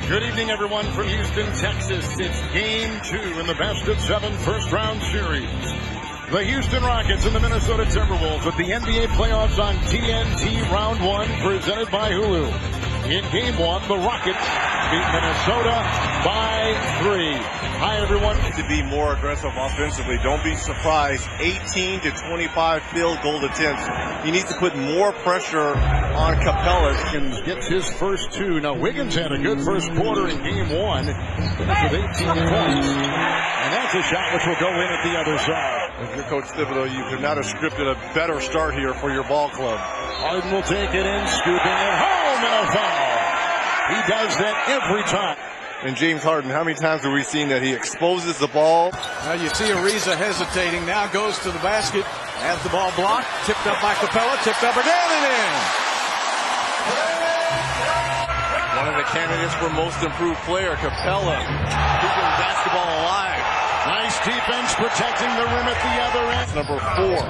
Good evening, everyone, from Houston, Texas. It's Game 2 in the best-of-7 first-round series. The Houston Rockets and the Minnesota Timberwolves with the NBA playoffs on TNT Round 1, presented by Hulu. In Game 1, the Rockets beat Minnesota by 3. Hi, everyone. To be more aggressive offensively. Don't be surprised. 18 to 25 field goal attempts. He needs to put more pressure on Capella. Gets his first 2. Now, Wiggins had a good first quarter in Game 1. Finished with 18 points. And that's a shot which will go in at the other side. If you're Coach Thibodeau, you could not have scripted a better start here for your ball club. Harden will take it in, scooping it home, and a foul. He does that every time. And James Harden, how many times have we seen that he exposes the ball? Now you see Ariza hesitating, now goes to the basket, has the ball blocked, tipped up by Capella, tipped up again and in. One of the candidates for most improved player, Capella, keeping basketball alive. Nice defense protecting the rim at the other end. Number 4.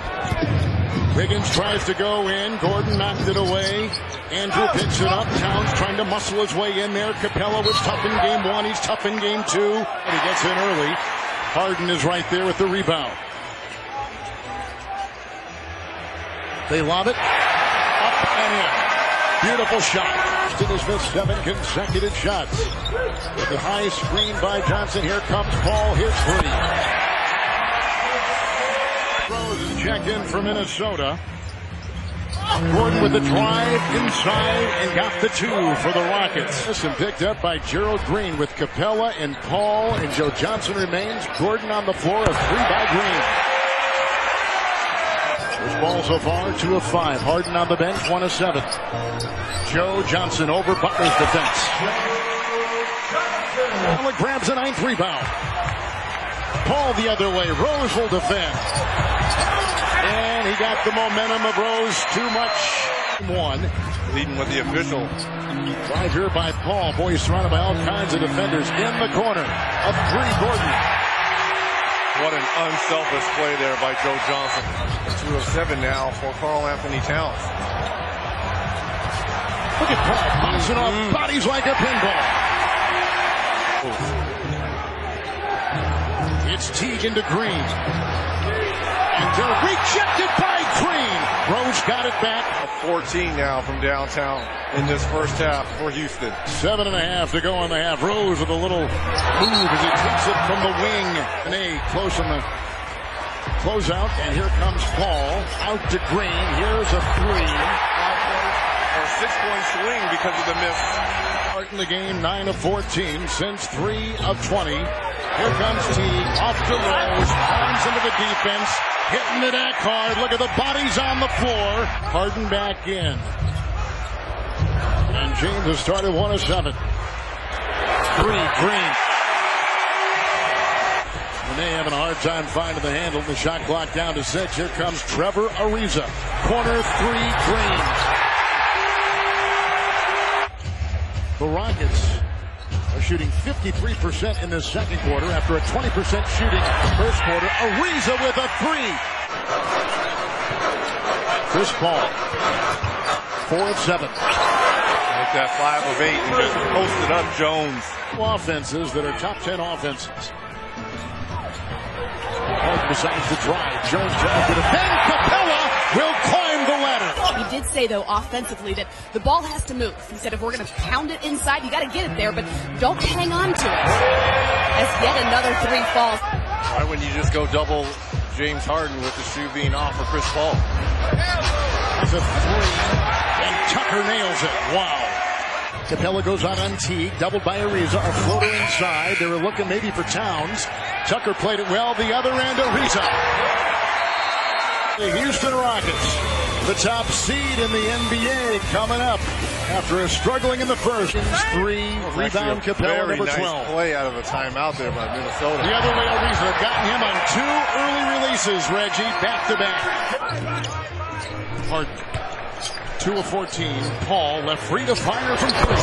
Wiggins tries to go in. Gordon knocked it away. Andrew picks it up. Towns trying to muscle his way in there. Capella was tough in Game 1. He's tough in Game 2. And he gets in early. Harden is right there with the rebound. They lob it. Up and in. Beautiful shot. Houston has missed 7 consecutive shots. With the high screen by Johnson. Here comes Paul. His 3. Rose is checked in for Minnesota. Gordon with the drive inside and got the 2 for the Rockets. This one picked up by Gerald Green with Capella and Paul, and Joe Johnson remains. Gordon on the floor, a 3 by Green. First ball so far, 2 of 5. Harden on the bench, 1 of 7. Joe Johnson over Butler's defense. Capella grabs a 9th rebound. Paul the other way. Rose will defend. And he got the momentum of Rose too much. 1. Leading with the official. Drive here by Paul. Boy, he's surrounded by all kinds of defenders. In the corner. A 3, Gordon. What an unselfish play there by Joe Johnson. 2 of 7 now for Karl Anthony Towns. Look at Paul bouncing off bodies like a pinball. It's Teague into Green. And they're rejected by Green. Rose got it back. 14 now from downtown in this first half for Houston. 7.5 to go in the half. Rose with a little move as he takes it from the wing. And a close on the closeout. And here comes Paul. Out to Green. Here's a 3. A 6-point swing because of the miss. In the game, 9 of 14, since 3 of 20. Here comes Teague, off to Rose, climbs into the defense, hitting the deck hard. Look at the bodies on the floor. Harden back in. And James has started 1 of 7. 3, Green. Renee having a hard time finding the handle. The shot clock down to 6. Here comes Trevor Ariza. Corner 3, Green. The Rockets are shooting 53% in this second quarter after a 20% shooting first quarter. Ariza with a 3. Chris Paul, 4 of 7. Make that 5 of 8 and just posted up Jones. Offenses that are top 10 offenses. Harden decides to drive. Jones tries to defend. Capella will climb the ladder. He did say, though, offensively, that the ball has to move. He said if we're going to pound it inside, you got to get it there, but don't hang on to it. As yet another 3 falls. Why wouldn't you just go double James Harden with the shoe being off for Chris Paul? It's a 3, and Tucker nails it. Wow. Capella goes on Teague, doubled by Ariza, a floater inside. They were looking maybe for Towns. Tucker played it well. The other end, Ariza. The Houston Rockets, the top seed in the NBA, coming up after struggling in the first. 3, rebound Capella, number 12. Nice play out of a timeout there by Minnesota. The other way, Ariza gotten him on 2 early releases, Reggie, back-to-back. Harden, 2 of 14. Paul left free to fire from 3.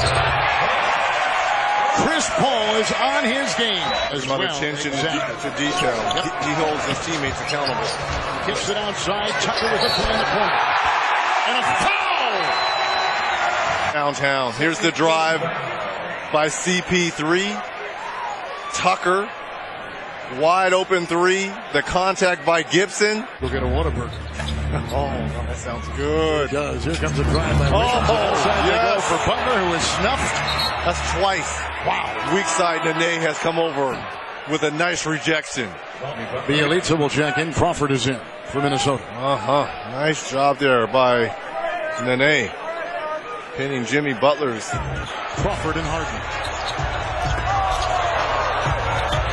Chris Paul is on his game as well. Attention to detail. Yep. He holds his teammates accountable. Kicks it outside. Tucker with a 3 in the corner. And a foul! Downtown. Here's the drive. by CP3. Tucker. Wide open three. The contact by Gibson. We'll get a Whataburger. Oh, that sounds good. It does. Here comes a drive by Richardson. Yes. For Butler, who is snuffed. That's twice. Wow. Weak side, Nene has come over with a nice rejection. Bielitsa will check in. Crawford is in for Minnesota. Nice job there by Nene. Pinning Jimmy Butler's. Crawford and Harden.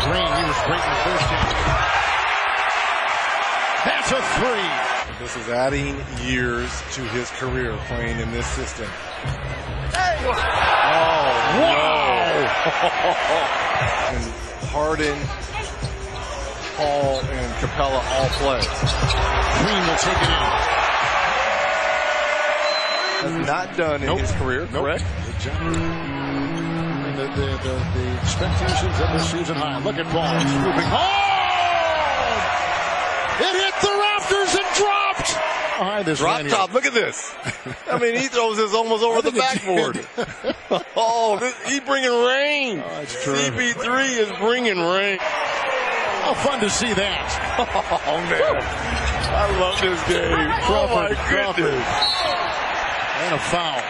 Green, he was great in the first game. That's a three. This is adding years to his career playing in this system. Oh, Wow. And Harden, Paul, and Capella all play. Green will take it in. Has not done in his career, correct? Exactly. And the expectations of this season high. Look at Paul scooping home. It hit the rafters and dropped. Behind this Drop top. Look at this. I mean, he throws this almost over the backboard. He's bringing rain. Oh, it's true. CP3 is bringing rain. How fun to see that. Oh, man. I love this game. Crawford, Oh, my goodness. And a foul.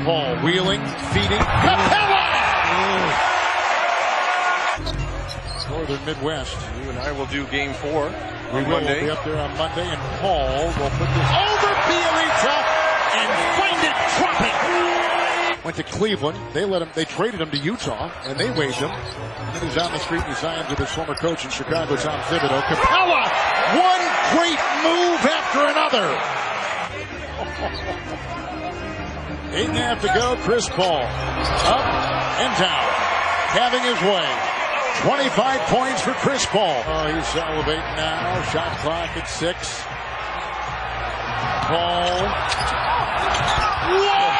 Paul wheeling, feeding. Capella! Northern Midwest. You and I will do game 4 We will be up there on Monday, and Paul will put this over Bielitsa and find it dropping. Went to Cleveland. They traded him to Utah, and they waived him. And then he's on the street and he signed with his former coach in Chicago, Tom Thibodeau. Capella, one great move after another. 8.5 to go. Chris Paul up and down, having his way. 25 points for Chris Paul. Oh, he's salivating now. Shot clock at 6. Paul. Whoa!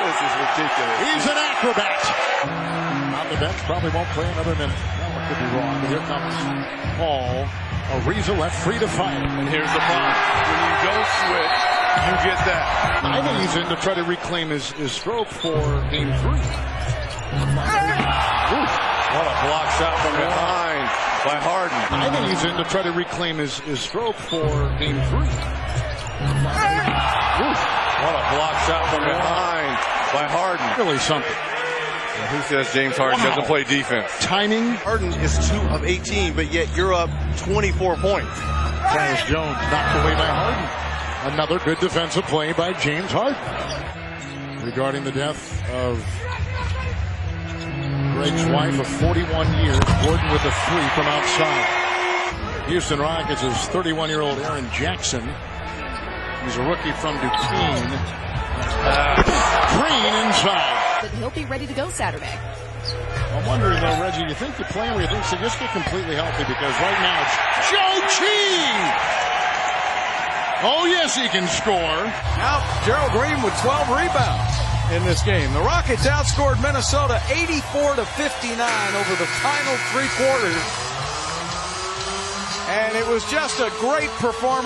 This is ridiculous. He's an acrobat. On the bench, probably won't play another minute. Well, I could be wrong, but here comes Paul. Ariza left free to fire. And here's the problem. When you don't switch, you get that. I think he's in to try to reclaim his stroke for game 3. What a block shot from behind by Harden. I think he's in to try to reclaim his stroke for game 3. What a block shot from behind by Harden. Really something. And who says James Harden doesn't play defense? Timing. Harden is 2 of 18, but yet you're up 24 points. Tyus Jones knocked away by Harden. Another good defensive play by James Harden. Regarding the death of Greg's wife of 41 years, Gordon with a 3 from outside. Houston Rockets is 31-year-old Aaron Jackson. He's a rookie from Duquesne. Green inside. But he'll be ready to go Saturday. I'm wondering though, Reggie, you think you're playing where you think so just get completely healthy, because right now it's Joe Chi. Oh yes, he can score. Now Gerald Green with 12 rebounds in this game. The Rockets outscored Minnesota 84-59 over the final 3 quarters. And it was just a great performance.